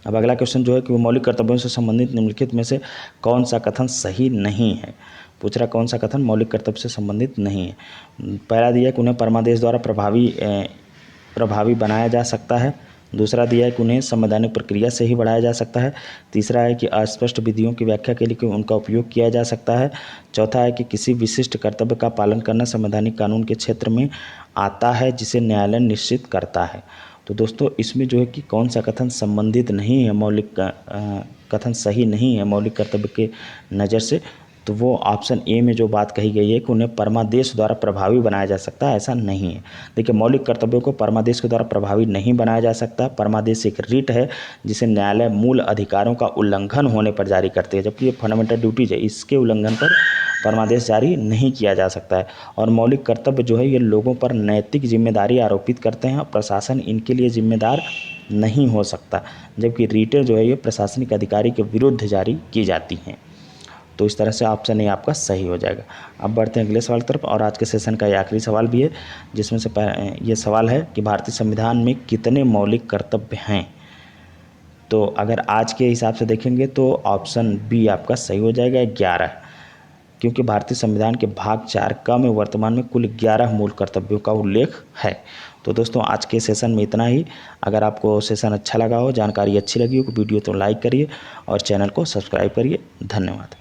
अब अगला क्वेश्चन जो है कि वो मौलिक कर्तव्यों से संबंधित निम्नलिखित में से कौन सा कथन सही नहीं है। पूछ रहा कौन सा कथन मौलिक कर्तव्य से संबंधित नहीं है। पहला दिया कि उन्हें परमादेश द्वारा प्रभावी बनाया जा सकता है। दूसरा दिया है कि उन्हें संवैधानिक प्रक्रिया से ही बढ़ाया जा सकता है। तीसरा है कि अस्पष्ट विधियों की व्याख्या के लिए उनका उपयोग किया जा सकता है। चौथा है कि किसी विशिष्ट कर्तव्य का पालन करना संवैधानिक कानून के क्षेत्र में आता है जिसे न्यायालय निश्चित करता है। तो दोस्तों इसमें जो है कि कौन सा कथन संबंधित नहीं है, मौलिक कथन सही नहीं है मौलिक कर्तव्य के नज़र से, तो वो ऑप्शन ए में जो बात कही गई है कि उन्हें परमादेश द्वारा प्रभावी बनाया जा सकता है, ऐसा नहीं है। देखिए मौलिक कर्तव्यों को परमादेश के द्वारा प्रभावी नहीं बनाया जा सकता। परमादेश एक रिट है जिसे न्यायालय मूल अधिकारों का उल्लंघन होने पर जारी करते हैं, जबकि ये फंडामेंटल ड्यूटीज है, इसके उल्लंघन पर परमादेश जारी नहीं किया जा सकता है। और मौलिक कर्तव्य जो है ये लोगों पर नैतिक जिम्मेदारी आरोपित करते हैं और प्रशासन इनके लिए जिम्मेदार नहीं हो सकता, जबकि रीटें जो है ये प्रशासनिक अधिकारी के विरुद्ध जारी की जाती हैं। तो इस तरह से ऑप्शन ए आपका सही हो जाएगा। अब बढ़ते हैं अगले सवाल की तरफ, और आज के सेशन का ये आखिरी सवाल भी है, जिसमें से ये सवाल है कि भारतीय संविधान में कितने मौलिक कर्तव्य हैं। तो अगर आज के हिसाब से देखेंगे तो ऑप्शन बी आपका सही हो जाएगा, 11, क्योंकि भारतीय संविधान के भाग 4 क में वर्तमान में कुल 11 मूल कर्तव्यों का उल्लेख है। तो दोस्तों आज के सेशन में इतना ही। अगर आपको सेशन अच्छा लगा हो, जानकारी अच्छी लगी हो, वीडियो तो लाइक करिए और चैनल को सब्सक्राइब करिए। धन्यवाद।